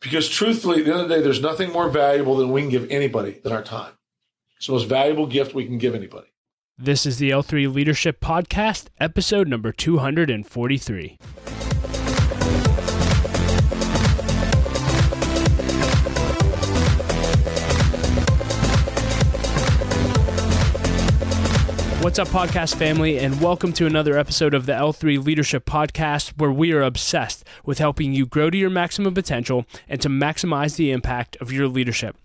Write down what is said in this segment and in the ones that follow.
Because truthfully, at the end of the day, there's nothing more valuable than we can give anybody than our time. It's the most valuable gift we can give anybody. This is the L3 Leadership Podcast, episode number 243. What's up, podcast family, and welcome to another episode of the L3 Leadership Podcast, where we are obsessed with helping you grow to your maximum potential and to maximize the impact of your leadership.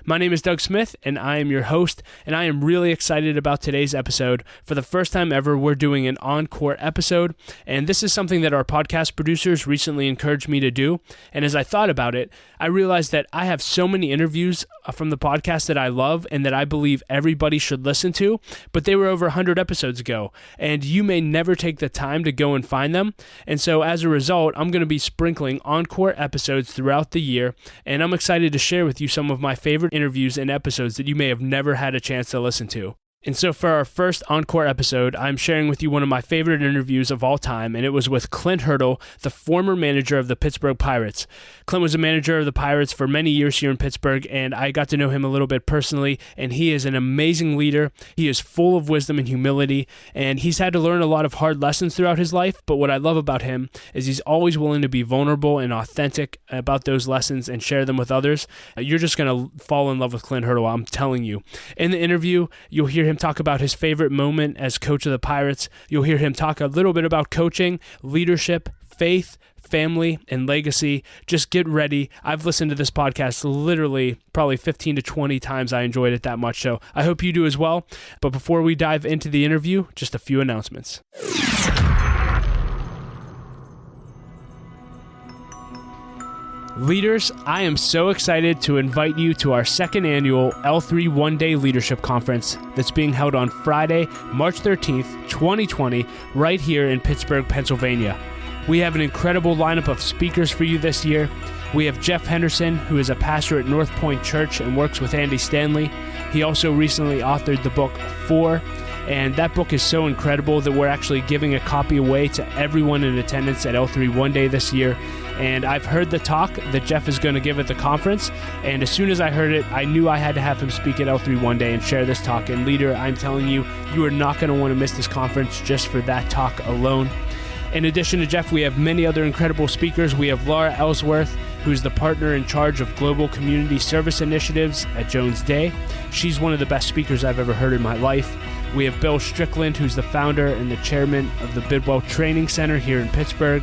My name is Doug Smith, and I am your host, and I am really excited about today's episode. For the first time ever, we're doing an Encore episode, and this is something that our podcast producers recently encouraged me to do, and as I thought about it, I realized that I have so many interviews from the podcast that I love and that I believe everybody should listen to, but they were over 100 episodes ago, and you may never take the time to go and find them, and so as a result, I'm going to be sprinkling Encore episodes throughout the year, and I'm excited to share with you some of my favorite interviews and episodes that you may have never had a chance to listen to. And so for our first Encore episode, I'm sharing with you one of my favorite interviews of all time, and it was with Clint Hurdle, the former manager of the Pittsburgh Pirates. Clint was a manager of the Pirates for many years here in Pittsburgh, and I got to know him a little bit personally, and he is an amazing leader. He is full of wisdom and humility, and he's had to learn a lot of hard lessons throughout his life, but what I love about him is he's always willing to be vulnerable and authentic about those lessons and share them with others. You're just going to fall in love with Clint Hurdle, I'm telling you. In the interview, you'll hear him talk about his favorite moment as coach of the Pirates. You'll hear him talk a little bit about coaching, leadership, faith, family, and legacy. Just get ready. I've listened to this podcast literally probably 15 to 20 times. I enjoyed it that much, so I hope you do as well. But before we dive into the interview, just a few announcements. Leaders, I am so excited to invite you to our second annual L3 One-Day Leadership Conference that's being held on Friday, March 13th, 2020, right here in Pittsburgh, Pennsylvania. We have an incredible lineup of speakers for you this year. We have Jeff Henderson, who is a pastor at North Point Church and works with Andy Stanley. He also recently authored the book 4, and that book is so incredible that we're actually giving a copy away to everyone in attendance at L3 One Day this year. And I've heard the talk that Jeff is going to give at the conference, and as soon as I heard it, I knew I had to have him speak at L3 One Day and share this talk. And leader, I'm telling you, you are not going to want to miss this conference just for that talk alone. In addition to Jeff, we have many other incredible speakers. We have Laura Ellsworth, who's the partner in charge of global community service initiatives at Jones Day. She's one of the best speakers I've ever heard in my life. We have Bill Strickland, who's the founder and the chairman of the Bidwell Training Center here in Pittsburgh.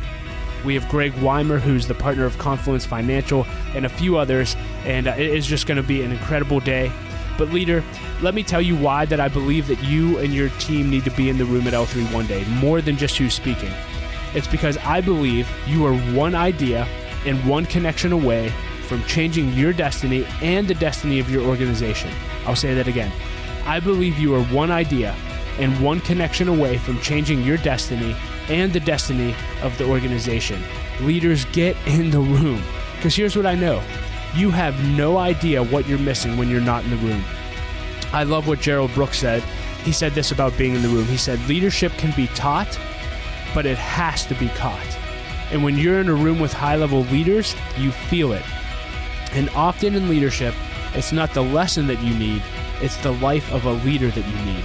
We have Greg Weimer, who's the partner of Confluence Financial, and a few others, and it is just going to be an incredible day. But leader, let me tell you why that I believe that you and your team need to be in the room at L3 One Day, more than just who's speaking. It's because I believe you are one idea and one connection away from changing your destiny and the destiny of your organization. I'll say that again. I believe you are one idea and one connection away from changing your destiny and the destiny of the organization. Leaders, get in the room. Because here's what I know. You have no idea what you're missing when you're not in the room. I love what Gerald Brooks said. He said this about being in the room. He said, leadership can be taught, but it has to be caught. And when you're in a room with high-level leaders, you feel it. And often in leadership, it's not the lesson that you need, it's the life of a leader that you need.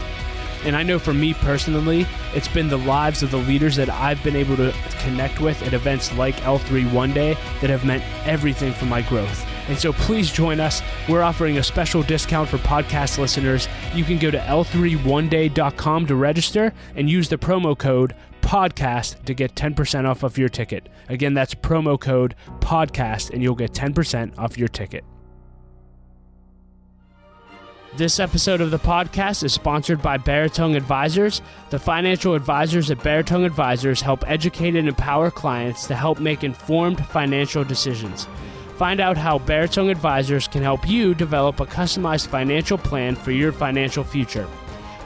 And I know for me personally, it's been the lives of the leaders that I've been able to connect with at events like L3 One Day that have meant everything for my growth. And so please join us. We're offering a special discount for podcast listeners. You can go to l3oneday.com to register and use the promo code PODCAST to get 10% off of your ticket. Again, that's promo code PODCAST and you'll get 10% off your ticket. This episode of the podcast is sponsored by Baritone Advisors. The financial advisors at Baritone Advisors help educate and empower clients to help make informed financial decisions. Find out how Baritone Advisors can help you develop a customized financial plan for your financial future.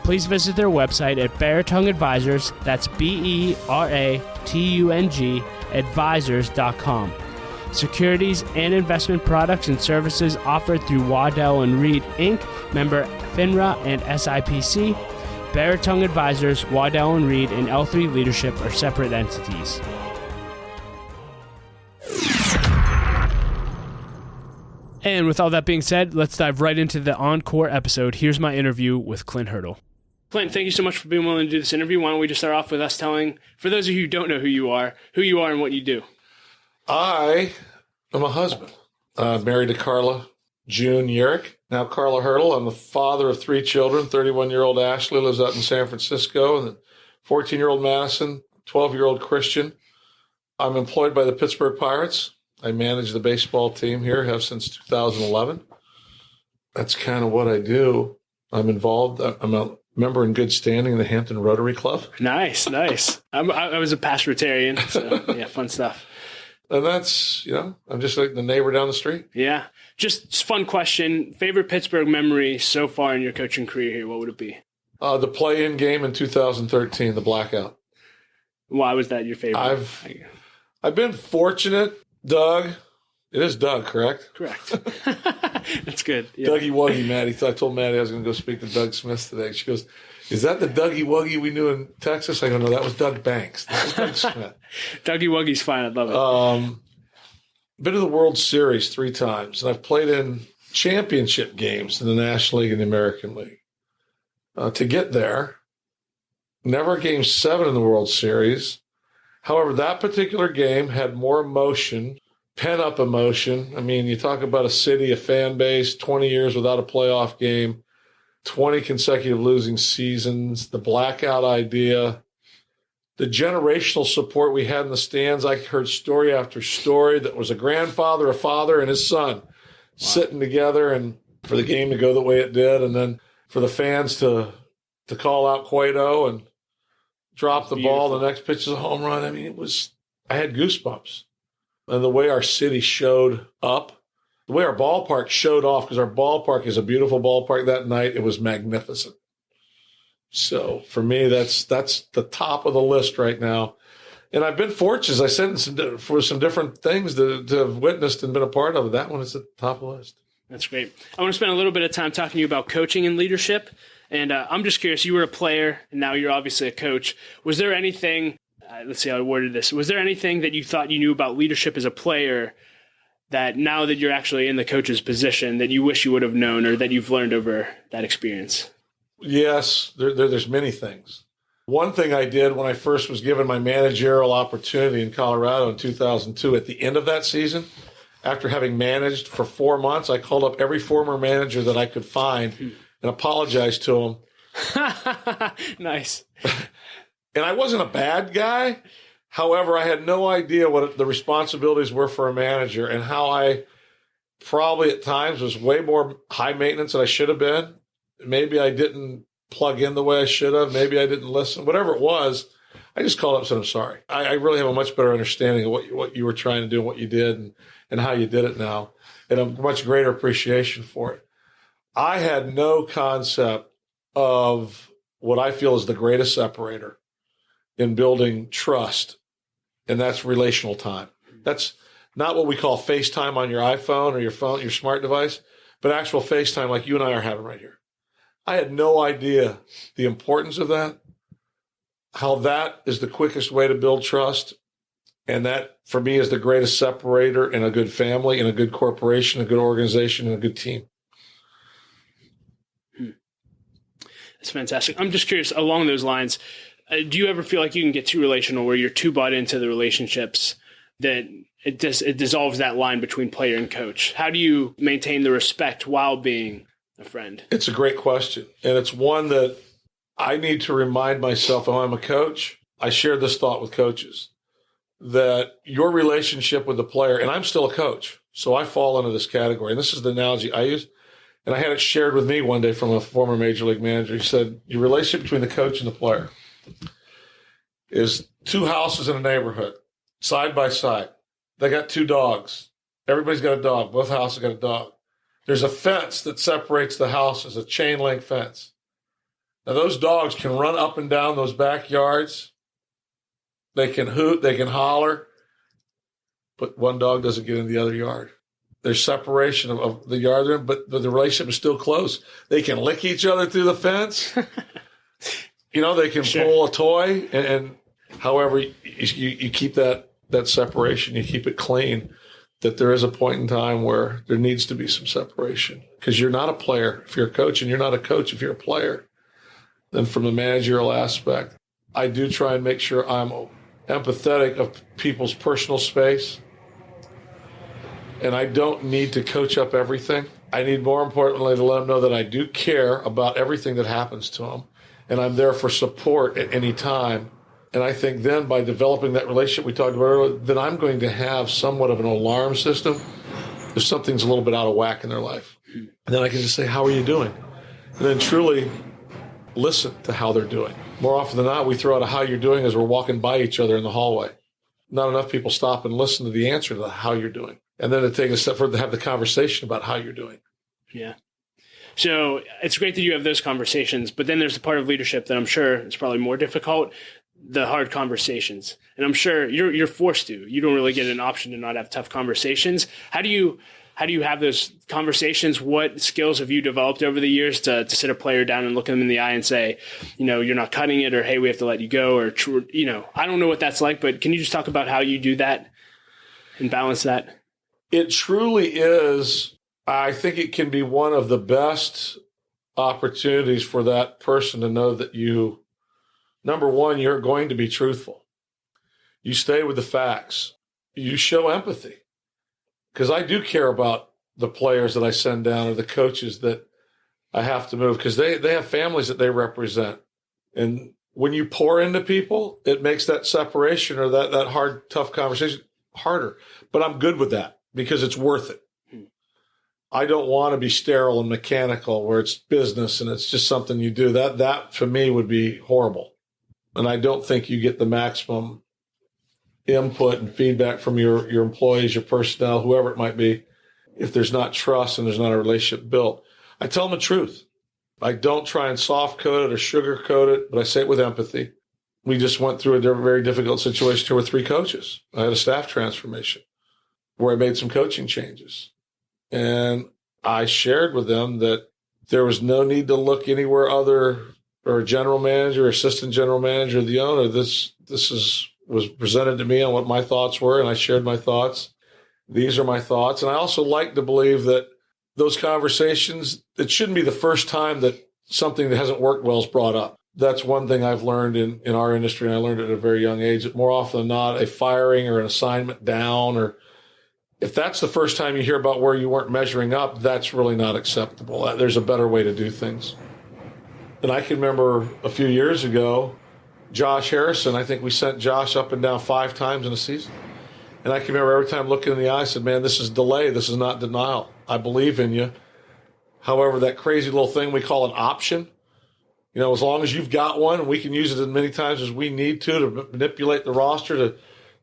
Please visit their website at Baritone Advisors, that's BERATUNG, advisors.com. Securities and investment products and services offered through Waddell & Reed, Inc., member FINRA and SIPC. Baritone Advisors, Waddell & Reed, and L3 Leadership are separate entities. And with all that being said, let's dive right into the Encore episode. Here's my interview with Clint Hurdle. Clint, thank you so much for being willing to do this interview. Why don't we just start off with us telling, for those of you who don't know who you are and what you do. I am a husband. Married to Carla June Yerrick, now Carla Hurdle. I'm the father of 3 children. 31-year-old Ashley lives out in San Francisco, and 14-year-old Madison, 12-year-old Christian. I'm employed by the Pittsburgh Pirates. I manage the baseball team here, have since 2011. That's kind of what I do. I'm involved. I'm a member in good standing in the Hampton Rotary Club. Nice. I was a past Rotarian, so yeah, fun stuff. And that's, I'm just like the neighbor down the street. Yeah. Just fun question. Favorite Pittsburgh memory so far in your coaching career here, what would it be? The play-in game in 2013, the blackout. Why was that your favorite? I've been fortunate, Doug. It is Doug, correct? Correct. That's good. Yeah. Dougie Wuggy, Maddie. I told Maddie I was going to go speak to Doug Smith today. She goes, "Is that the Dougie Wuggy we knew in Texas?" I go, "No, that was Doug Banks. That was Doug Smith." Dougie Wuggy's fine. I love it. Been to the World Series 3 times, and I've played in championship games in the National League and the American League. To get there, never Game 7 in the World Series. However, that particular game had more emotion, pent-up emotion. I mean, you talk about a city, a fan base, 20 years without a playoff game, 20 consecutive losing seasons, the blackout idea, the generational support we had in the stands. I heard story after story that was a grandfather, a father, and his son sitting together, and for the game to go the way it did, and then for the fans to call out Cueto and drop the ball. The next pitch is a home run. I mean, I had goosebumps. And the way our city showed up, the way our ballpark showed off, because our ballpark is a beautiful ballpark that night, it was magnificent. So for me, that's the top of the list right now. And I've been fortunate, as I said, for some different things to have witnessed and been a part of. That one is at the top of the list. That's great. I want to spend a little bit of time talking to you about coaching and leadership. And I'm just curious, you were a player, and now you're obviously a coach. Was there anything, let's see how I worded this, was there anything that you thought you knew about leadership as a player that now that you're actually in the coach's position that you wish you would have known or that you've learned over that experience? Yes, there's many things. One thing I did when I first was given my managerial opportunity in Colorado in 2002, at the end of that season, after having managed for 4 months, I called up every former manager that I could find and apologized to them. Nice. And I wasn't a bad guy. However, I had no idea what the responsibilities were for a manager and how I probably at times was way more high maintenance than I should have been. Maybe I didn't plug in the way I should have. Maybe I didn't listen. Whatever it was, I just called up and said, "I'm sorry." I really have a much better understanding of what you were trying to do and what you did and how you did it now, and a much greater appreciation for it. I had no concept of what I feel is the greatest separator in building trust, and that's relational time. That's not what we call FaceTime on your iPhone or your phone, your smart device, but actual FaceTime like you and I are having right here. I had no idea the importance of that, how that is the quickest way to build trust, and that, for me, is the greatest separator in a good family, in a good corporation, a good organization, and a good team. That's fantastic. I'm just curious, along those lines, do you ever feel like you can get too relational where you're too bought into the relationships that it dissolves that line between player and coach? How do you maintain the respect while being a friend? It's a great question. And it's one that I need to remind myself, if I'm a coach, I share this thought with coaches, that your relationship with the player, and I'm still a coach, so I fall into this category. And this is the analogy I use. And I had it shared with me one day from a former major league manager. He said, your relationship between the coach and the player is 2 houses in a neighborhood, side by side. They got 2 dogs. Everybody's got a dog. Both houses got a dog. There's a fence that separates the houses, a chain link fence. Now, those dogs can run up and down those backyards. They can hoot, they can holler, but one dog doesn't get in the other yard. There's separation of the yard, but the relationship is still close. They can lick each other through the fence. They can pull a toy, and however, you keep that separation, you keep it clean. that there is a point in time where there needs to be some separation, because you're not a player if you're a coach, and you're not a coach if you're a player. Then from the managerial aspect, I do try and make sure I'm empathetic of people's personal space. And I don't need to coach up everything. I need, more importantly, to let them know that I do care about everything that happens to them. And I'm there for support at any time. And I think then by developing that relationship we talked about earlier, then I'm going to have somewhat of an alarm system if something's a little bit out of whack in their life. And then I can just say, how are you doing? And then truly listen to how they're doing. More often than not, we throw out a how you're doing as we're walking by each other in the hallway. Not enough people stop and listen to the answer to the how you're doing. And then to take a step further to have the conversation about how you're doing. Yeah. So it's great that you have those conversations, but then there's the part of leadership that I'm sure it's probably more difficult, the hard conversations. And I'm sure you're forced to. You don't really get an option to not have tough conversations. How do you have those conversations? What skills have you developed over the years to sit a player down and look them in the eye and say, you're not cutting it, or, hey, we have to let you go, or, I don't know what that's like, but can you just talk about how you do that and balance that? It truly is. I think it can be one of the best opportunities for that person to know that you, number one, you're going to be truthful. You stay with the facts. You show empathy. Because I do care about the players that I send down or the coaches that I have to move, because they have families that they represent. And when you pour into people, it makes that separation or that hard, tough conversation harder. But I'm good with that because it's worth it. I don't want to be sterile and mechanical where it's business and it's just something you do. That for me would be horrible. And I don't think you get the maximum input and feedback from your employees, your personnel, whoever it might be, if there's not trust and there's not a relationship built. I tell them the truth. I don't try and soft code it or sugar coat it, but I say it with empathy. We just went through a very difficult situation here with 3 coaches. I had a staff transformation where I made some coaching changes. And I shared with them that there was no need to look anywhere other, or a general manager, assistant general manager, the owner. This was presented to me on what my thoughts were, and I shared my thoughts. These are my thoughts. And I also like to believe that those conversations, it shouldn't be the first time that something that hasn't worked well is brought up. That's one thing I've learned in our industry, and I learned it at a very young age, that more often than not, a firing or an assignment down, or if that's the first time you hear about where you weren't measuring up, that's really not acceptable. There's a better way to do things. And I can remember a few years ago, Josh Harrison, I think we sent Josh up and down 5 times in a season. And I can remember every time looking in the eye, I said, man, this is delay. This is not denial. I believe in you. However, that crazy little thing we call an option, as long as you've got one, we can use it as many times as we need to manipulate the roster,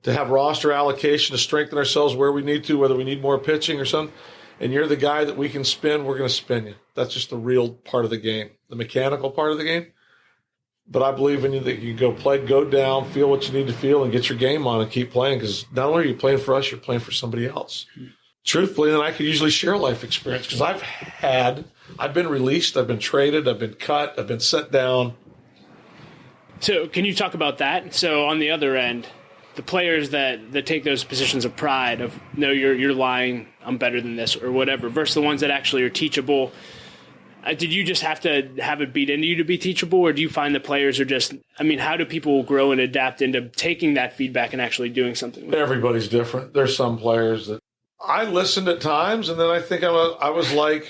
to have roster allocation, to strengthen ourselves where we need to, whether we need more pitching or something. And you're the guy that we can spin, we're going to spin you. That's just the real part of the game, the mechanical part of the game. But I believe in you that you go down, feel what you need to feel, and get your game on and keep playing, because not only are you playing for us, you're playing for somebody else. Truthfully, then I could usually share life experience, because I've been released, I've been traded, I've been cut, I've been set down. So can you talk about that? So on the other end, the players that take those positions of pride of, no, you're lying, I'm better than this, or whatever, versus the ones that actually are teachable. Did you just have to have it beat into you to be teachable, or do you find that players are just, how do people grow and adapt into taking that feedback and actually doing something with it? Everybody's different. There's some players that I listened at times, and then I think I was like,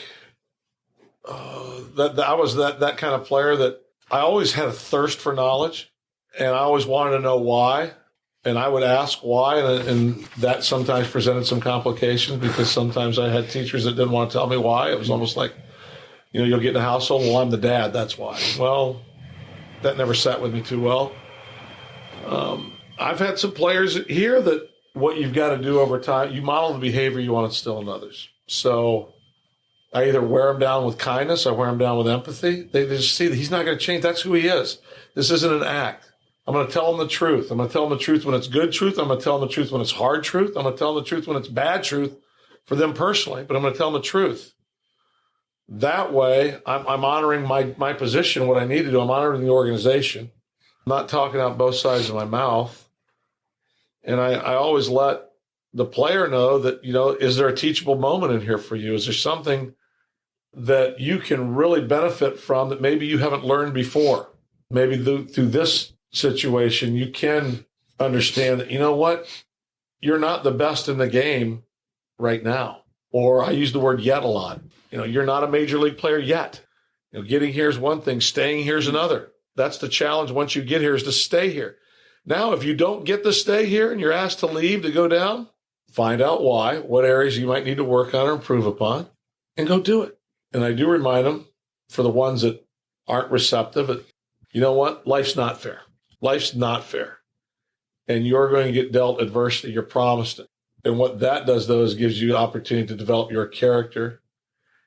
I was that kind of player that I always had a thirst for knowledge, and I always wanted to know why. And I would ask why, and that sometimes presented some complications, because sometimes I had teachers that didn't want to tell me why. It was almost like, you'll get in a household, well, I'm the dad, that's why. Well, that never sat with me too well. I've had some players here that what you've got to do over time, you model the behavior you want to instill in others. So I either wear them down with kindness, I wear them down with empathy. They just see that he's not going to change. That's who he is. This isn't an act. I'm going to tell them the truth. I'm going to tell them the truth when it's good truth. I'm going to tell them the truth when it's hard truth. I'm going to tell them the truth when it's bad truth for them personally, but I'm going to tell them the truth. That way, I'm honoring my position, what I need to do. I'm honoring the organization. I'm not talking out both sides of my mouth. And I always let the player know that, is there a teachable moment in here for you? Is there something that you can really benefit from that maybe you haven't learned before? Maybe through this situation, you can understand that, you know what? You're not the best in the game right now. Or I use the word yet a lot. You're not a major league player yet. Getting here is one thing. Staying here is another. That's the challenge once you get here, is to stay here. Now, if you don't get to stay here and you're asked to leave, to go down, find out why, what areas you might need to work on or improve upon, and go do it. And I do remind them, for the ones that aren't receptive, that, you know what? Life's not fair. Life's not fair. And you're going to get dealt adversity. You're promised it. And what that does, though, is gives you the opportunity to develop your character,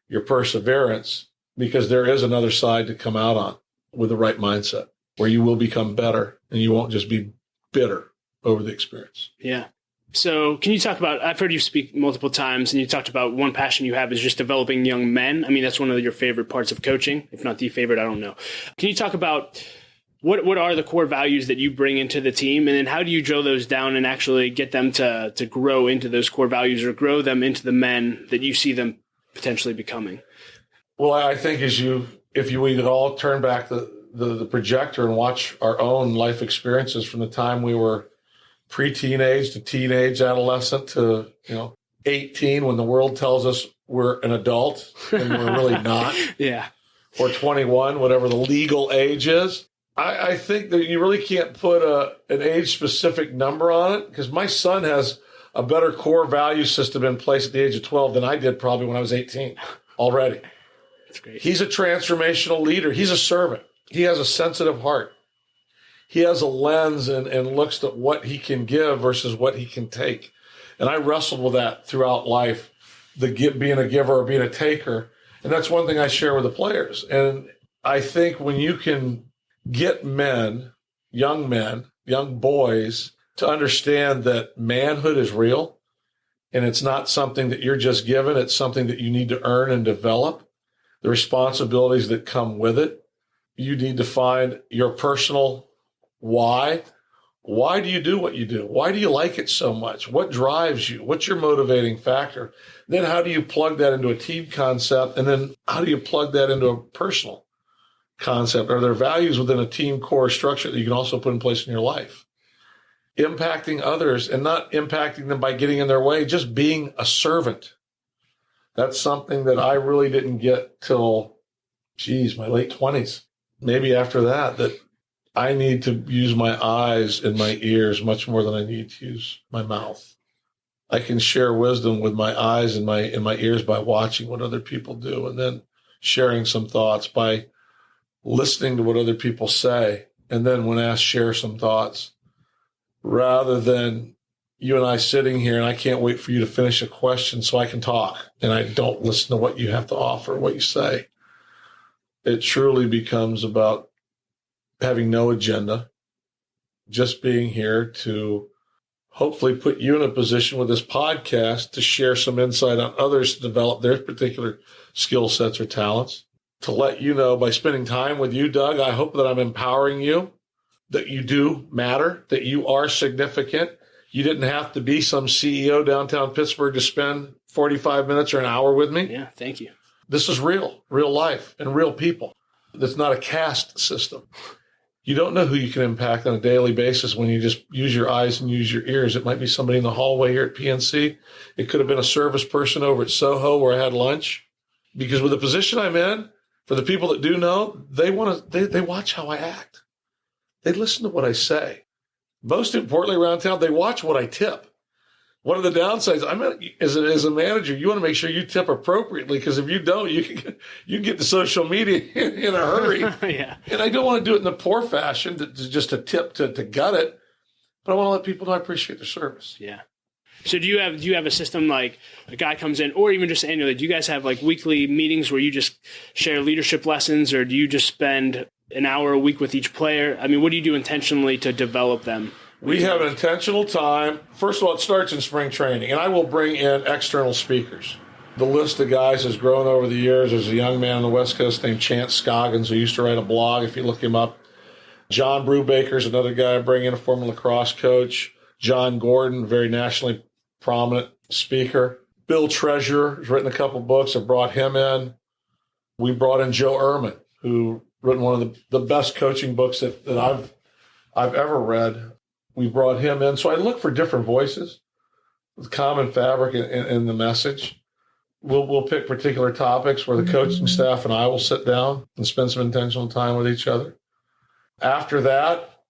your perseverance, because there is another side to come out on with the right mindset, where you will become better and you won't just be bitter over the experience. Yeah. So can you talk about, I've heard you speak multiple times, and you talked about one passion you have is just developing young men. I mean, that's one of your favorite parts of coaching, if not the favorite, I don't know. Can you talk about what are the core values that you bring into the team, and then how do you drill those down and actually get them to grow into those core values, or grow them into the men that you see them potentially becoming? Well, I think if we could all turn back the projector and watch our own life experiences from the time we were pre-teenage to teenage, adolescent to 18, when the world tells us we're an adult and we're really not. Yeah. Or 21, whatever the legal age is. I think that you really can't put an age-specific number on it, because my son has a better core value system in place at the age of 12 than I did probably when I was 18 already. That's great. He's a transformational leader. He's a servant. He has a sensitive heart. He has a lens and looks at what he can give versus what he can take. And I wrestled with that throughout life, being a giver or being a taker. And that's one thing I share with the players. And I think when you can get young boys, to understand that manhood is real and it's not something that you're just given, it's something that you need to earn and develop, the responsibilities that come with it. You need to find your personal why. Why do you do what you do? Why do you like it so much? What drives you? What's your motivating factor? Then how do you plug that into a team concept? And then how do you plug that into a personal concept? Are there values within a team core structure that you can also put in place in your life? Impacting others, and not impacting them by getting in their way, just being a servant. That's something that I really didn't get till, my late 20s. Maybe after that I need to use my eyes and my ears much more than I need to use my mouth. I can share wisdom with my eyes and my ears by watching what other people do, and then sharing some thoughts by listening to what other people say, and then when asked, share some thoughts, rather than you and I sitting here and I can't wait for you to finish a question so I can talk, and I don't listen to what you have to offer, what you say. It truly becomes about having no agenda, just being here to hopefully put you in a position with this podcast to share some insight on others to develop their particular skill sets or talents. To let you know, by spending time with you, Doug, I hope that I'm empowering you, that you do matter, that you are significant. You didn't have to be some CEO downtown Pittsburgh to spend 45 minutes or an hour with me. Yeah, thank you. This is real life and real people. That's not a caste system. You don't know who you can impact on a daily basis when you just use your eyes and use your ears. It might be somebody in the hallway here at PNC. It could have been a service person over at Soho where I had lunch. Because with the position I'm in, for the people that do know, they watch how I act. They listen to what I say. Most importantly, around town, they watch what I tip. One of the downsides, as a manager, you want to make sure you tip appropriately, because if you don't, you can get to social media in a hurry. Yeah. And I don't want to do it in the poor fashion, just to tip to gut it, but I want to let people know I appreciate their service. Yeah. So do you have a system, like a guy comes in, or even just annually, do you guys have like weekly meetings where you just share leadership lessons, or do you just spend an hour a week with each player? I mean, what do you do intentionally to develop them? We have an intentional time. First of all, it starts in spring training, and I will bring in external speakers. The list of guys has grown over the years. There's a young man on the West Coast named Chance Scoggins who used to write a blog, if you look him up. John Brubaker's another guy I bring in, a former lacrosse coach. John Gordon, very nationally prominent speaker. Bill Treasurer has written a couple books. I brought him in. We brought in Joe Ehrman, who written one of the best coaching books that I've ever read. We brought him in. So I look for different voices with common fabric in the message. We'll pick particular topics where the coaching staff and I will sit down and spend some intentional time with each other. After that,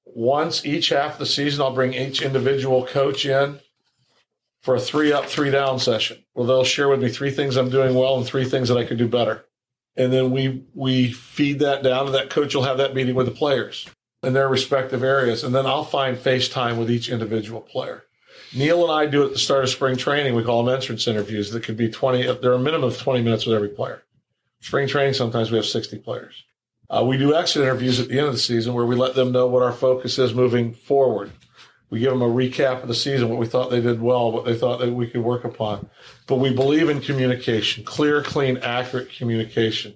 once each half of the season, I'll bring each individual coach in for a 3-up, 3-down session where they'll share with me 3 things I'm doing well and 3 things that I could do better. And then we feed that down, and that coach will have that meeting with the players in their respective areas. And then I'll find FaceTime with each individual player. Neil and I do at the start of spring training, we call them entrance interviews. That could be 20, they're a minimum of 20 minutes with every player. Spring training, sometimes we have 60 players. We do exit interviews at the end of the season where we let them know what our focus is moving forward. We give them a recap of the season, what we thought they did well, what they thought that we could work upon. But we believe in communication, clear, clean, accurate communication.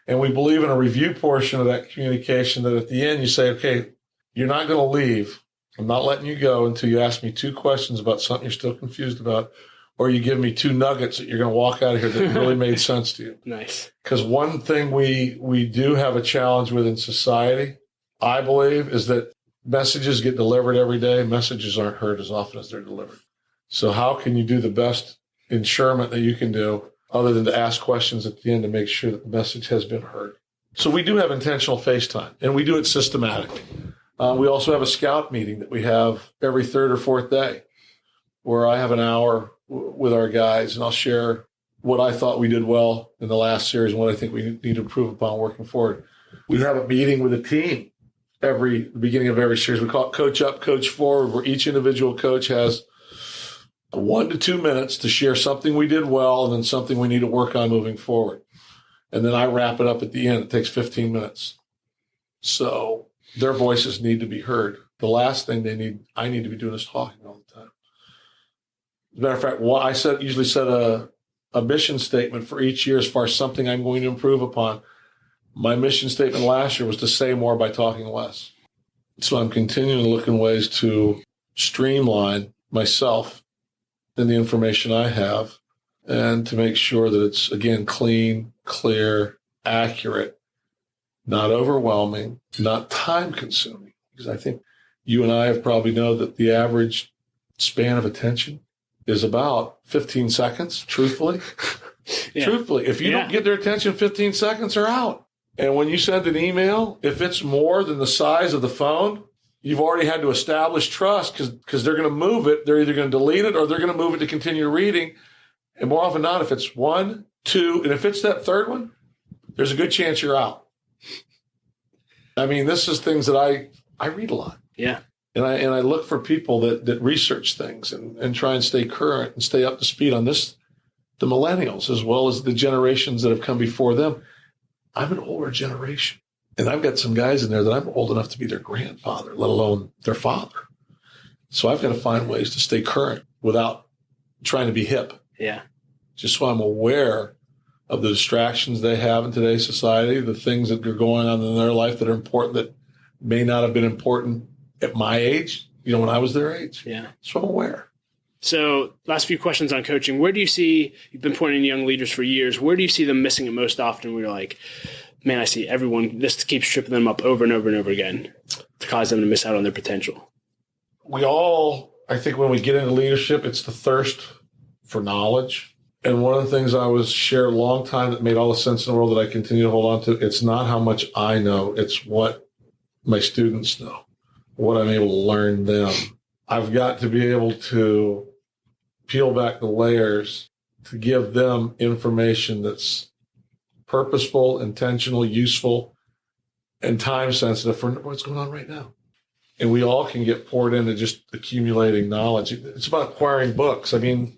And we believe in a review portion of that communication that at the end you say, okay, you're not going to leave. I'm not letting you go until you ask me 2 questions about something you're still confused about, or you give me 2 nuggets that you're going to walk out of here that really made sense to you. Nice. Because one thing we do have a challenge with in society, I believe, is that messages get delivered every day. Messages aren't heard as often as they're delivered. So how can you do the best ensurement that you can do other than to ask questions at the end to make sure that the message has been heard? So we do have intentional FaceTime, and we do it systematically. We also have a scout meeting that we have every 3rd or 4th day where I have an hour with our guys, and I'll share what I thought we did well in the last series and what I think we need to improve upon working forward. We have a meeting with a team the beginning of every series. We call it Coach Up, Coach Forward, where each individual coach has 1 to 2 minutes to share something we did well and then something we need to work on moving forward. And then I wrap it up at the end. It takes 15 minutes. So their voices need to be heard. The last thing I need to be doing is talking all the time. As a matter of fact, I usually set a mission statement for each year as far as something I'm going to improve upon. My mission statement last year was to say more by talking less. So I'm continuing to look in ways to streamline myself and the information I have and to make sure that it's, again, clean, clear, accurate, not overwhelming, not time-consuming. Because I think you and I have probably know that the average span of attention is about 15 seconds, truthfully. Yeah. Truthfully, if you don't get their attention 15 seconds, they're out. And when you send an email, if it's more than the size of the phone, you've already had to establish trust because they're going to move it. They're either going to delete it or they're going to move it to continue reading. And more often than not, if it's 1, 2, and if it's that 3rd one, there's a good chance you're out. I mean, this is things that I read a lot. Yeah. And I look for people that research things and try and stay current and stay up to speed on this, the millennials as well as the generations that have come before them. I'm an older generation, and I've got some guys in there that I'm old enough to be their grandfather, let alone their father. So I've got to find ways to stay current without trying to be hip. Yeah. Just so I'm aware of the distractions they have in today's society, the things that are going on in their life that are important that may not have been important at my age, when I was their age. Yeah. So I'm aware. So last few questions on coaching. Where do you see, you've been pointing to young leaders for years, where do you see them missing it most often where you're like, man, I see everyone, this keeps tripping them up over and over and over again to cause them to miss out on their potential? We all, I think when we get into leadership, it's the thirst for knowledge. And one of the things I was shared a long time that made all the sense in the world that I continue to hold on to, it's not how much I know, it's what my students know, what I'm able to learn them. I've got to be able to peel back the layers to give them information that's purposeful, intentional, useful, and time sensitive for what's going on right now. And we all can get poured into just accumulating knowledge. It's about acquiring books. I mean,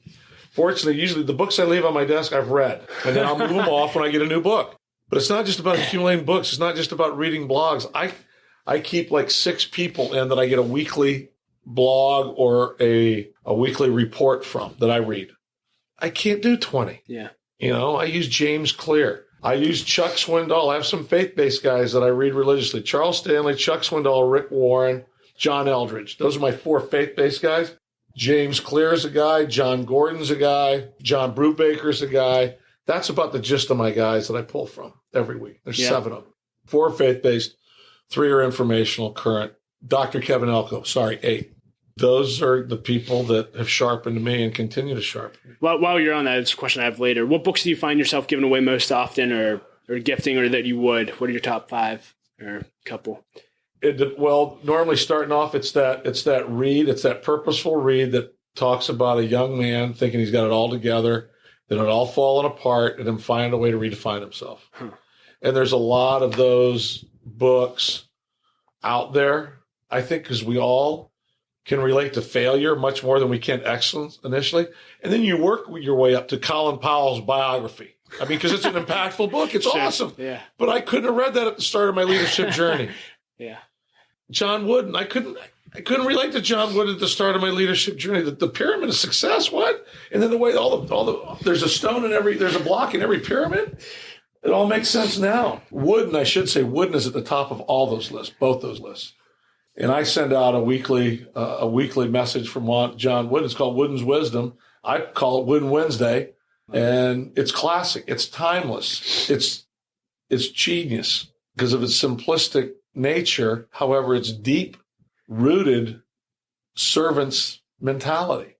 fortunately, usually the books I leave on my desk, I've read, and then I'll move them off when I get a new book. But it's not just about accumulating books. It's not just about reading blogs. I keep like 6 people in that I get a weekly blog or a weekly report from that I read. I can't do 20. Yeah. I use James Clear. I use Chuck Swindoll. I have some faith-based guys that I read religiously. Charles Stanley, Chuck Swindoll, Rick Warren, John Eldridge. Those are my 4 faith-based guys. James Clear's a guy. John Gordon's a guy. John Brubaker's a guy. That's about the gist of my guys that I pull from every week. There's 7 of them. 4 are faith-based, 3 are informational, current. Dr. Kevin Elko, 8. Those are the people that have sharpened me and continue to sharpen me. Well, while you're on that, it's a question I have later. What books do you find yourself giving away most often or gifting, or that you would? What are your top 5 or couple? Normally starting off, it's that read. It's that purposeful read that talks about a young man thinking he's got it all together, then it all falling apart, and then find a way to redefine himself. And there's a lot of those books out there, I think, because we all can relate to failure much more than we can excellence initially. And then you work your way up to Colin Powell's biography. I mean, because it's an impactful book. It's awesome. Yeah. But I couldn't have read that at the start of my leadership journey. Yeah. John Wooden. I couldn't relate to John Wooden at the start of my leadership journey. The pyramid of success, what? And then the way there's a stone in there's a block in every pyramid. It all makes sense now. Wooden is at the top of all those lists, both those lists. And I send out a weekly message from John Wooden. It's called Wooden's Wisdom. I call it Wooden Wednesday, and it's classic. It's timeless. It's genius because of its simplistic nature. However, it's deep-rooted servant's mentality.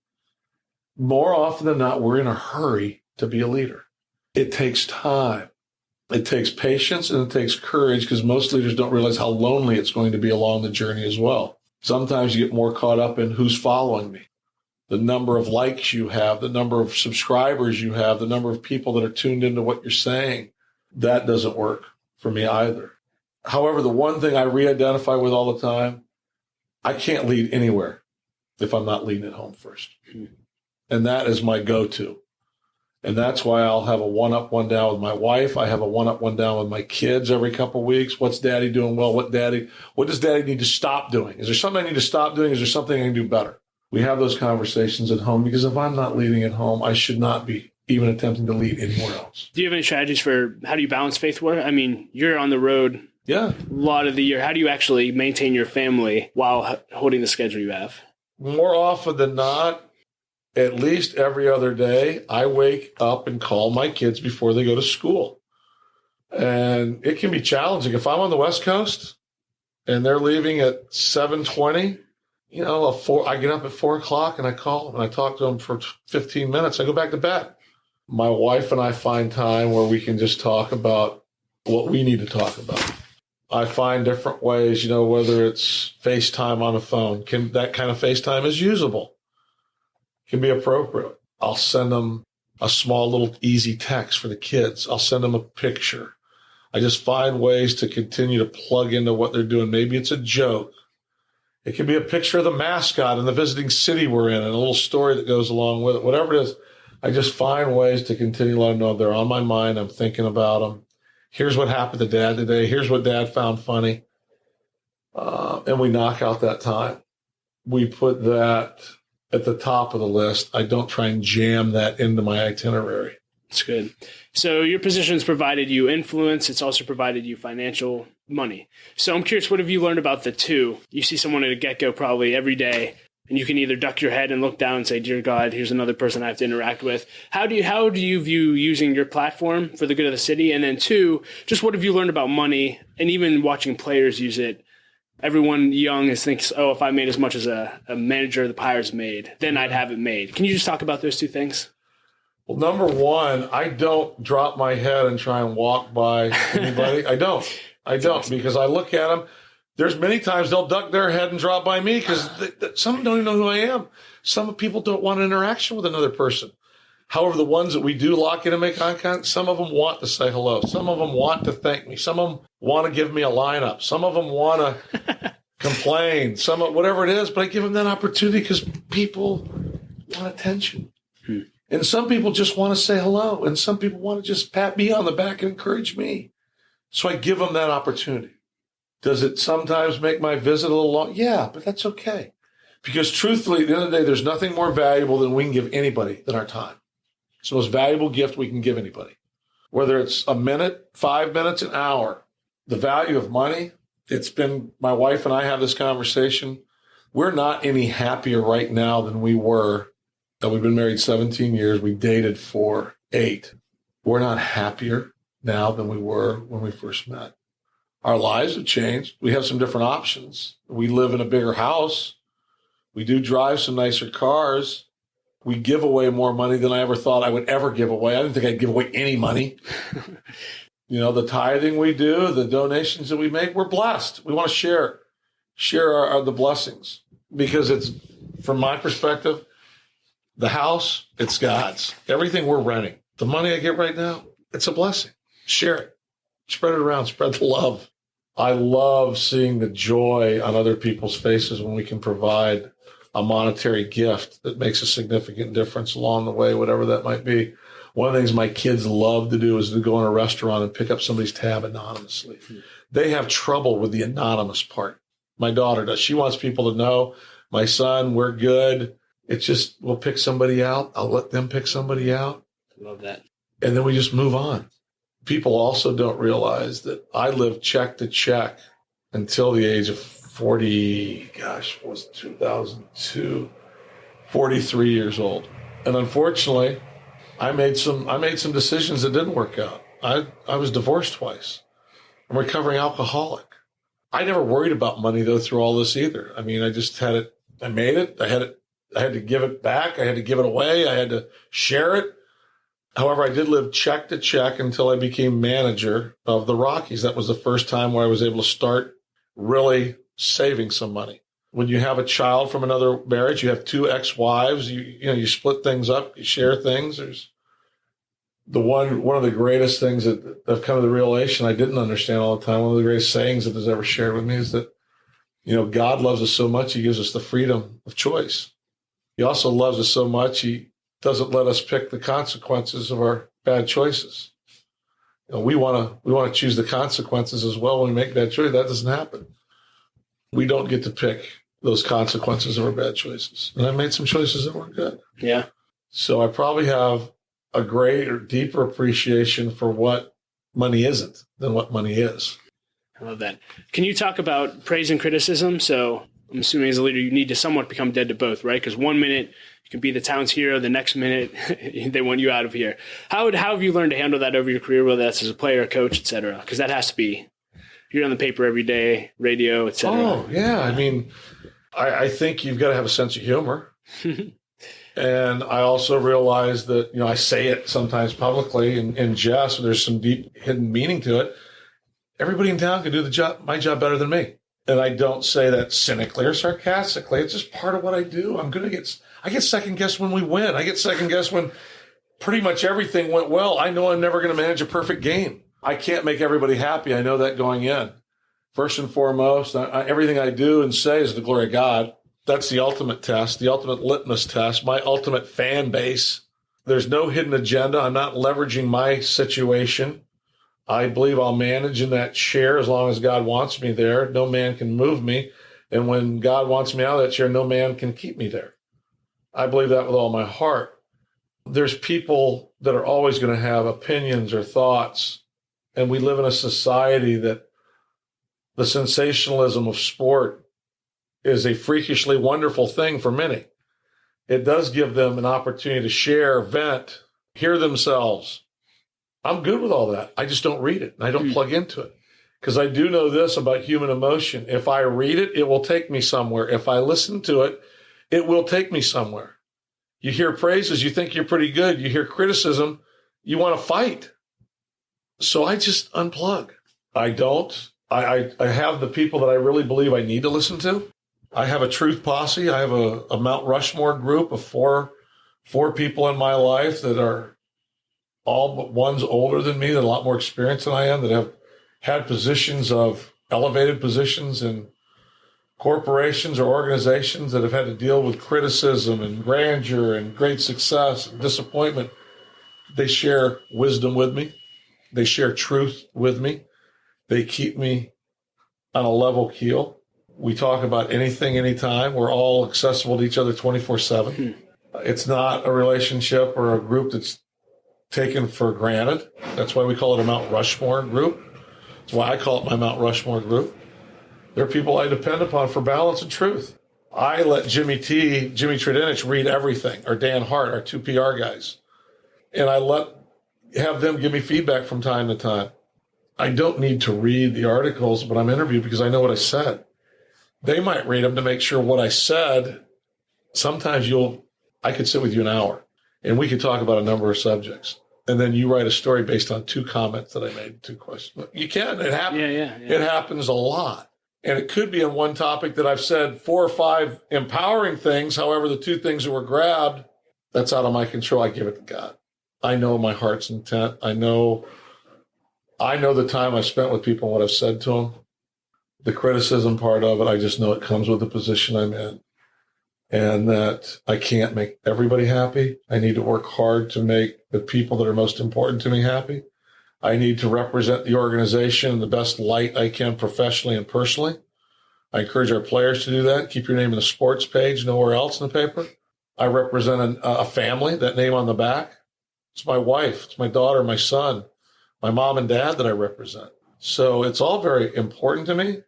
More often than not, we're in a hurry to be a leader. It takes time. It takes patience and it takes courage because most leaders don't realize how lonely it's going to be along the journey as well. Sometimes you get more caught up in who's following me, the number of likes you have, the number of subscribers you have, the number of people that are tuned into what you're saying. That doesn't work for me either. However, the one thing I re-identify with all the time, I can't lead anywhere if I'm not leading at home first. And that is my go-to. And that's why I'll have a one-up, one-down with my wife. I have a one-up, one-down with my kids every couple of weeks. What's Daddy doing well? What does Daddy need to stop doing? Is there something I need to stop doing? Is there something I can do better? We have those conversations at home because if I'm not leading at home, I should not be even attempting to lead anywhere else. Do you have any strategies for how do you balance faith work? I mean, you're on the road a lot of the year. How do you actually maintain your family while holding the schedule you have? More often than not, at least every other day, I wake up and call my kids before they go to school. And it can be challenging. If I'm on the West Coast and they're leaving at 7:20, I get up at 4 o'clock and I call them and I talk to them for 15 minutes. I go back to bed. My wife and I find time where we can just talk about what we need to talk about. I find different ways, whether it's FaceTime on a phone. That kind of FaceTime is usable. Can be appropriate. I'll send them a small little easy text for the kids. I'll send them a picture. I just find ways to continue to plug into what they're doing. Maybe it's a joke. It can be a picture of the mascot in the visiting city we're in and a little story that goes along with it. Whatever it is, I just find ways to continue to let them know they're on my mind. I'm thinking about them. Here's what happened to Dad today. Here's what Dad found funny. And we knock out that time. We put that at the top of the list. I don't try and jam that into my itinerary. That's good. So your position has provided you influence. It's also provided you financial money. So I'm curious, what have you learned about the two? You see someone at a get-go probably every day, and you can either duck your head and look down and say, dear God, here's another person I have to interact with. How do you view using your platform for the good of the city? And then 2, just what have you learned about money and even watching players use it? Everyone young thinks, if I made as much as a manager of the Pirates made, then I'd have it made. Can you just talk about those 2 things? Well, number one, I don't drop my head and try and walk by anybody. I don't because I look at them. There's many times they'll duck their head and drop by me because some don't even know who I am. Some people don't want an interaction with another person. However, the ones that we do lock in and make eye contact, some of them want to say hello. Some of them want to thank me. Some of them want to give me a lineup. Some of them want to complain. Whatever it is, but I give them that opportunity because people want attention. And some people just want to say hello. And some people want to just pat me on the back and encourage me. So I give them that opportunity. Does it sometimes make my visit a little long? Yeah, but that's okay. Because truthfully, at the end of the day, there's nothing more valuable than we can give anybody than our time. It's the most valuable gift we can give anybody. Whether it's a minute, 5 minutes, an hour. The value of money, my wife and I have this conversation. We're not any happier right now than we were. We've been married 17 years. We dated for 8. We're not happier now than we were when we first met. Our lives have changed. We have some different options. We live in a bigger house. We do drive some nicer cars. We give away more money than I ever thought I would ever give away. I didn't think I'd give away any money. The tithing we do, the donations that we make, we're blessed. We want to share the blessings, because it's, from my perspective, the house, it's God's. Everything we're renting, the money I get right now, it's a blessing. Share it. Spread it around. Spread the love. I love seeing the joy on other people's faces when we can provide a monetary gift that makes a significant difference along the way, whatever that might be. One of the things my kids love to do is to go in a restaurant and pick up somebody's tab anonymously. They have trouble with the anonymous part. My daughter does. She wants people to know. My son, we're good. It's just, we'll pick somebody out. I'll let them pick somebody out. Love that. And then we just move on. People also don't realize that I lived check to check until the age of 40, it was 2002, 43 years old. And unfortunately, I made some decisions that didn't work out. I was divorced twice. I'm a recovering alcoholic. I never worried about money, though, through all this either. I mean, I just had it. I made it. I had to give it back. I had to give it away. I had to share it. However, I did live check to check until I became manager of the Rockies. That was the first time where I was able to start really saving some money. When you have a child from another marriage, you have 2 ex-wives, you split things up, you share things. There's one of the greatest things that I've come to the realization I didn't understand all the time. One of the greatest sayings that is ever shared with me is that, God loves us so much, he gives us the freedom of choice. He also loves us so much, he doesn't let us pick the consequences of our bad choices. We want to choose the consequences as well when we make bad choices. That doesn't happen. We don't get to pick those consequences of our bad choices. And I made some choices that weren't good. Yeah. So I probably have a greater, deeper appreciation for what money isn't than what money is. I love that. Can you talk about praise and criticism? So I'm assuming as a leader, you need to somewhat become dead to both, right? Because one minute you can be the town's hero, the next minute they want you out of here. How have you learned to handle that over your career, whether that's as a player, a coach, et cetera? Because that has to be, you're on the paper every day, radio, et cetera. Oh, yeah. I mean, I think you've got to have a sense of humor. And I also realize that, I say it sometimes publicly in jest, there's some deep hidden meaning to it. Everybody in town can do my job better than me. And I don't say that cynically or sarcastically. It's just part of what I do. I get second guessed when we win. I get second guessed when pretty much everything went well. I know I'm never going to manage a perfect game. I can't make everybody happy. I know that going in. First and foremost, everything I do and say is the glory of God. That's the ultimate test, the ultimate litmus test, my ultimate fan base. There's no hidden agenda. I'm not leveraging my situation. I believe I'll manage in that chair as long as God wants me there. No man can move me. And when God wants me out of that chair, no man can keep me there. I believe that with all my heart. There's people that are always going to have opinions or thoughts. And we live in a society that the sensationalism of sport is a freakishly wonderful thing for many. It does give them an opportunity to share, vent, hear themselves. I'm good with all that. I just don't read it. And I don't plug into it. Because I do know this about human emotion. If I read it, it will take me somewhere. If I listen to it, it will take me somewhere. You hear praises, you think you're pretty good. You hear criticism, you want to fight. So I just unplug. I don't. I have the people that I really believe I need to listen to. I have a truth posse. I have a Mount Rushmore group of four people in my life that are all but one's older than me, that are a lot more experienced than I am, that have had elevated positions in corporations or organizations that have had to deal with criticism and grandeur and great success and disappointment. They share wisdom with me. They share truth with me. They keep me on a level keel. We talk about anything, anytime. We're all accessible to each other 24/7. It's not a relationship or a group that's taken for granted. That's why we call it a Mount Rushmore group. That's why I call it my Mount Rushmore group. They're people I depend upon for balance and truth. I let Jimmy Tredinich read everything, or Dan Hart, our 2 PR guys. And I have them give me feedback from time to time. I don't need to read the articles, but I'm interviewed because I know what I said. They might read them to make sure what I said. Sometimes I could sit with you an hour and we could talk about a number of subjects. And then you write a story based on 2 comments that I made, 2 questions. You can. It happens. Yeah. It happens a lot. And it could be on one topic that I've said 4 or 5 empowering things. However, the 2 things that were grabbed, that's out of my control. I give it to God. I know my heart's intent. I know the time I've spent with people and what I've said to them. The criticism part of it, I just know it comes with the position I'm in. And that I can't make everybody happy. I need to work hard to make the people that are most important to me happy. I need to represent the organization in the best light I can professionally and personally. I encourage our players to do that. Keep your name in the sports page, nowhere else in the paper. I represent a family, that name on the back. It's my wife, it's my daughter, my son, my mom and dad that I represent. So it's all very important to me.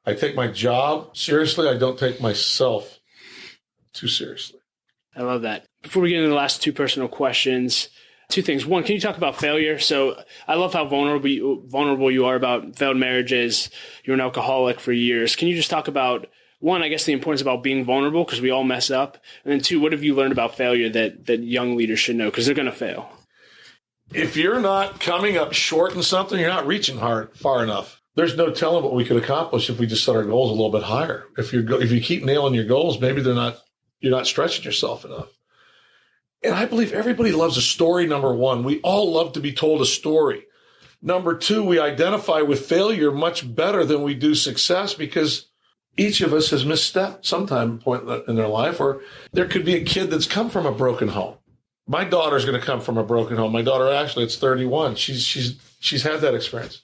I take my job seriously. I don't take myself too seriously. I love that. Before we get into the last 2 personal questions, 2 things. One, can you talk about failure? So I love how vulnerable you are about failed marriages. You're an alcoholic for years. Can you just talk about, 1, I guess the importance about being vulnerable because we all mess up. And then 2, what have you learned about failure that young leaders should know? Because they're going to fail. If you're not coming up short in something, you're not reaching far enough. There's no telling what we could accomplish if we just set our goals a little bit higher. If you keep nailing your goals, maybe you're not stretching yourself enough. And I believe everybody loves a story, number 1. We all love to be told a story. Number 2, we identify with failure much better than we do success because each of us has misstepped sometime point in their life, or there could be a kid that's come from a broken home. My daughter's going to come from a broken home. My daughter, Ashley, it's 31. She's had that experience.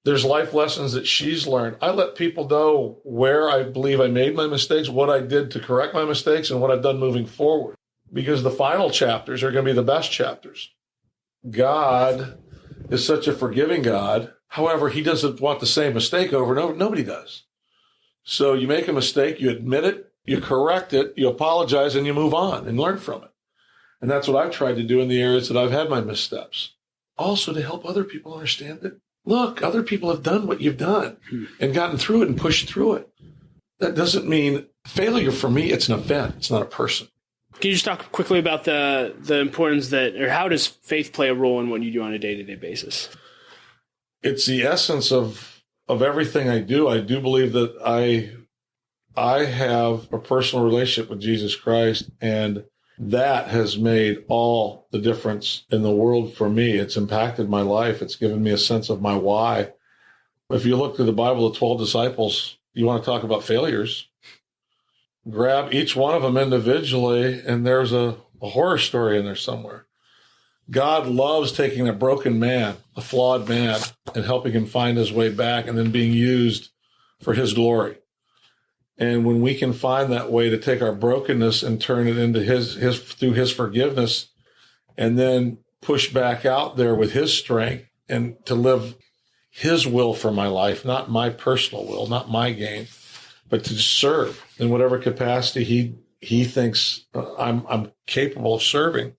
There's life lessons that she's learned. I let people know where I believe I made my mistakes, what I did to correct my mistakes, and what I've done moving forward. Because the final chapters are going to be the best chapters. God is such a forgiving God. However, he doesn't want the same mistake over and over. Nobody does. So you make a mistake, you admit it, you correct it, you apologize, and you move on and learn from it. And that's what I've tried to do in the areas that I've had my missteps. Also to help other people understand that, look, other people have done what you've done and gotten through it and pushed through it. That doesn't mean failure for me. It's an event. It's not a person. Can you just talk quickly about the importance or how does faith play a role in what you do on a day-to-day basis? It's the essence of everything I do. I do believe that I have a personal relationship with Jesus Christ, and that has made all the difference in the world for me. It's impacted my life. It's given me a sense of my why. If you look through the Bible, the 12 disciples, you want to talk about failures, grab each one of them individually, and there's a horror story in there somewhere. God loves taking a broken man, a flawed man, and helping him find his way back and then being used for his glory. And when we can find that way to take our brokenness and turn it into his through his forgiveness, and then push back out there with his strength and to live his will for my life, not my personal will, not my gain, but to serve in whatever capacity he thinks I'm capable of serving,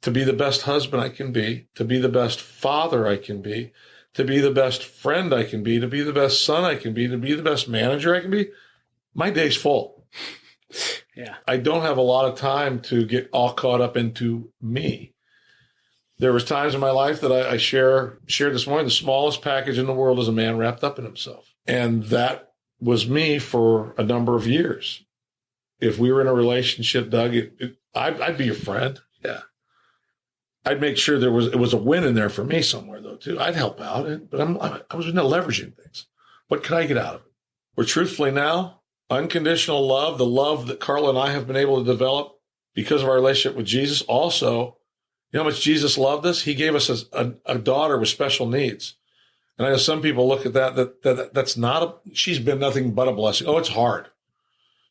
to be the best husband I can be, to be the best father I can be, to be the best friend I can be, to be the best son I can be, to be the best manager I can be. My day's full. Yeah. I don't have a lot of time to get all caught up into me. There was times in my life that I shared this morning. The smallest package in the world is a man wrapped up in himself. And that was me for a number of years. If we were in a relationship, Doug, I'd be your friend. Yeah. I'd make sure it was a win in there for me somewhere, though, too. I'd help out, but I was not leveraging things. What could I get out of it? Where truthfully now, unconditional love, the love that Carla and I have been able to develop because of our relationship with Jesus. Also, you know how much Jesus loved us? He gave us a daughter with special needs. And I know some people look at that's she's been nothing but a blessing. Oh, it's hard.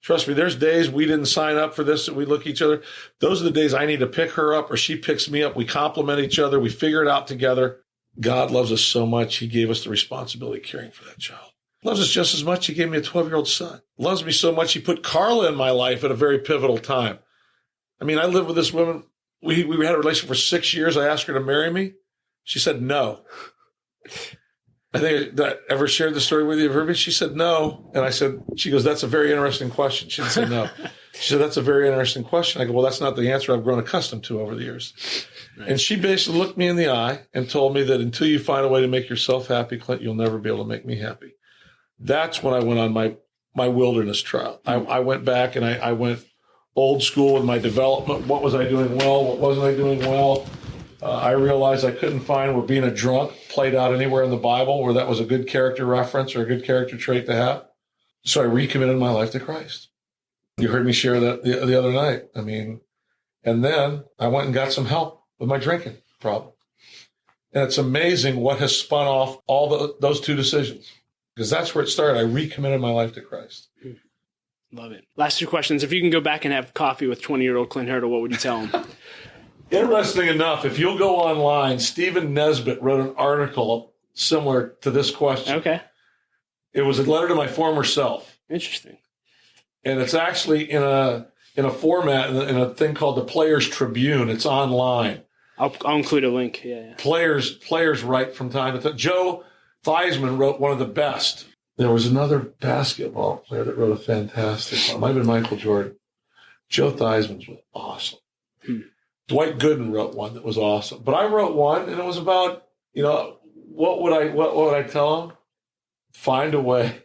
Trust me, there's days we didn't sign up for this, that we look at each other. Those are the days I need to pick her up or she picks me up. We complement each other. We figure it out together. God loves us so much. He gave us the responsibility of caring for that child. Loves us just as much. He gave me a 12-year-old son. Loves me so much. He put Carla in my life at a very pivotal time. I mean, I lived with this woman. We had a relationship for 6 years. I asked her to marry me. She said no. I think that I ever shared the story with you, Herbie. She said no. And I said, she goes, that's a very interesting question. She didn't say no. She said, that's a very interesting question. I go, well, that's not the answer I've grown accustomed to over the years. Right. And she basically looked me in the eye and told me that until you find a way to make yourself happy, Clint, you'll never be able to make me happy. That's when I went on my wilderness trial. I went back and I went old school with my development. What was I doing well? What wasn't I doing well? I realized I couldn't find where being a drunk played out anywhere in the Bible where that was a good character reference or a good character trait to have. So I recommitted my life to Christ. You heard me share that the other night. I mean, and then I went and got some help with my drinking problem. And it's amazing what has spun off all those two decisions. Because that's where it started. I recommitted my life to Christ. Love it. Last two questions. If you can go back and have coffee with 20-year-old Clint Hurdle, what would you tell him? Interesting enough, if you'll go online, Stephen Nesbitt wrote an article similar to this question. Okay. It was a letter to my former self. Interesting. And it's actually in a format, in a thing called the Players Tribune. It's online. I'll include a link. Yeah. Players write from time to time. Joe Theismann wrote one of the best. There was another basketball player that wrote a fantastic one. It might have been Michael Jordan. Joe Theismann's was awesome. Dwight Gooden wrote one that was awesome. But I wrote one, and it was about, what would I tell him? Find a way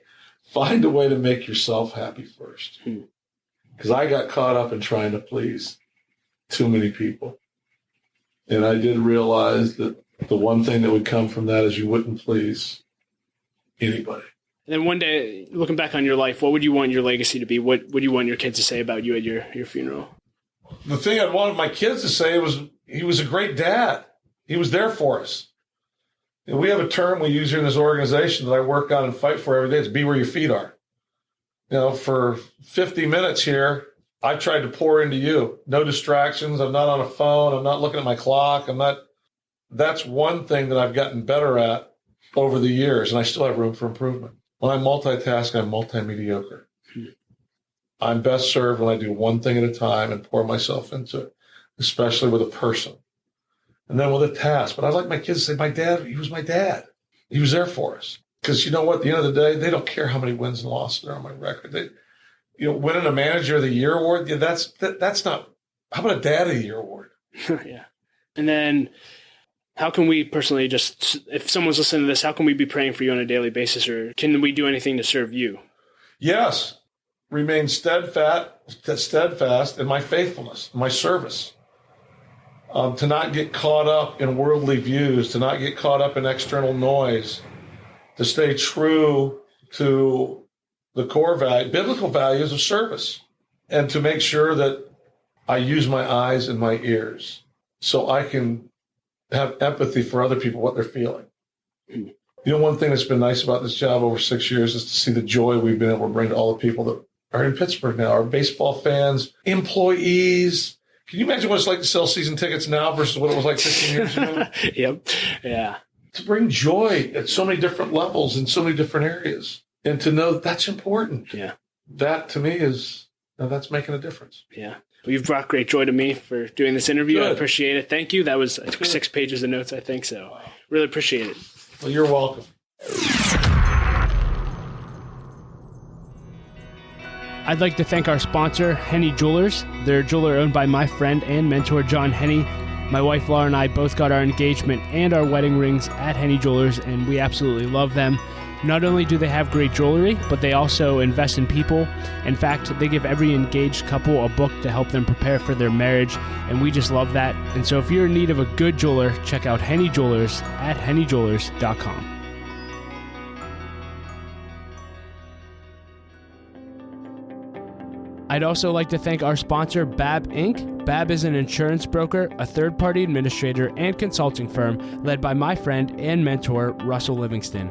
to make yourself happy first. Because I got caught up in trying to please too many people. And I did realize that the one thing that would come from that is you wouldn't please anybody. And then one day, looking back on your life, what would you want your legacy to be? What would you want your kids to say about you at your funeral? The thing I'd wanted my kids to say was he was a great dad. He was there for us. And we have a term we use here in this organization that I work on and fight for every day. It's be where your feet are. For 50 minutes here, I tried to pour into you. No distractions. I'm not on a phone. I'm not looking at my clock. That's one thing that I've gotten better at over the years, and I still have room for improvement. When I multitask, I'm multi-mediocre. I'm best served when I do one thing at a time and pour myself into it, especially with a person. And then with a task. But I'd like my kids to say, my dad, he was my dad. He was there for us. Because you know what? At the end of the day, they don't care how many wins and losses there are on my record. Winning a Manager of the Year award, that's not. How about a Dad of the Year award? Yeah. And then how can we personally if someone's listening to this, how can we be praying for you on a daily basis, or can we do anything to serve you? Yes. Remain steadfast in my faithfulness, my service. To not get caught up in worldly views, to not get caught up in external noise, to stay true to the core biblical values of service, and to make sure that I use my eyes and my ears so I can have empathy for other people, what they're feeling. One thing that's been nice about this job over 6 years is to see the joy we've been able to bring to all the people that are in Pittsburgh now, our baseball fans, employees. Can you imagine what it's like to sell season tickets now versus what it was like 15 years ago? Yep. Yeah. To bring joy at so many different levels in so many different areas, and to know that's important. Yeah. That to me that's making a difference. Yeah. Well, you've brought great joy to me for doing this interview. Good. I appreciate it. Thank you. That was 6 pages of notes, I think. So really appreciate it. Well, you're welcome. I'd like to thank our sponsor, Henny Jewelers. They're a jeweler owned by my friend and mentor, John Henny. My wife, Laura, and I both got our engagement and our wedding rings at Henny Jewelers, and we absolutely love them. Not only do they have great jewelry, but they also invest in people. In fact, they give every engaged couple a book to help them prepare for their marriage, and we just love that. And so if you're in need of a good jeweler, check out Henny Jewelers at hennyjewelers.com. I'd also like to thank our sponsor, BAB Inc. BAB is an insurance broker, a third-party administrator, and consulting firm led by my friend and mentor, Russell Livingston.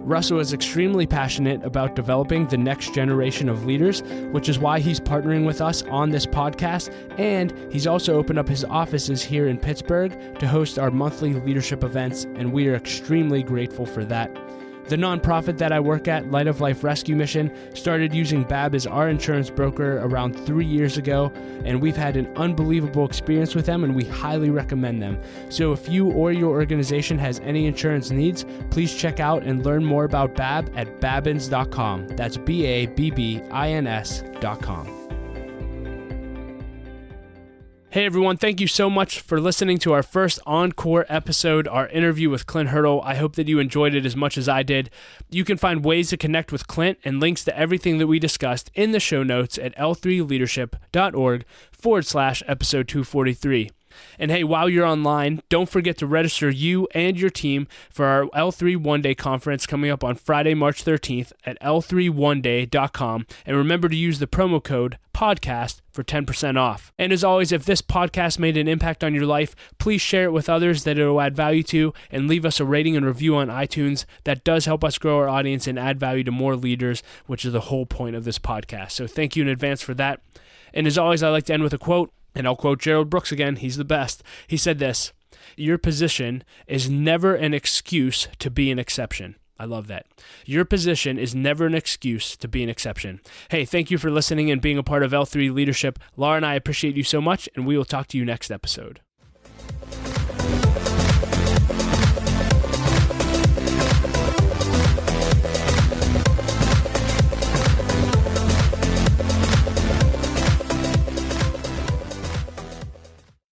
Russell is extremely passionate about developing the next generation of leaders, which is why he's partnering with us on this podcast, and he's also opened up his offices here in Pittsburgh to host our monthly leadership events, and we are extremely grateful for that. The nonprofit that I work at, Light of Life Rescue Mission, started using BAB as our insurance broker around 3 years ago, and we've had an unbelievable experience with them, and we highly recommend them. So if you or your organization has any insurance needs, please check out and learn more about BAB at babbins.com. That's BABBINS.com. Hey everyone, thank you so much for listening to our first Encore episode, our interview with Clint Hurdle. I hope that you enjoyed it as much as I did. You can find ways to connect with Clint and links to everything that we discussed in the show notes at l3leadership.org/episode 243. And hey, while you're online, don't forget to register you and your team for our L3 One Day Conference coming up on Friday, March 13th at l3oneday.com. And remember to use the promo code PODCAST for 10% off. And as always, if this podcast made an impact on your life, please share it with others that it will add value to, and leave us a rating and review on iTunes. That does help us grow our audience and add value to more leaders, which is the whole point of this podcast. So thank you in advance for that. And as always, I like to end with a quote. And I'll quote Gerald Brooks again. He's the best. He said this: "Your position is never an excuse to be an exception." I love that. Your position is never an excuse to be an exception. Hey, thank you for listening and being a part of L3 Leadership. Laura and I appreciate you so much, and we will talk to you next episode.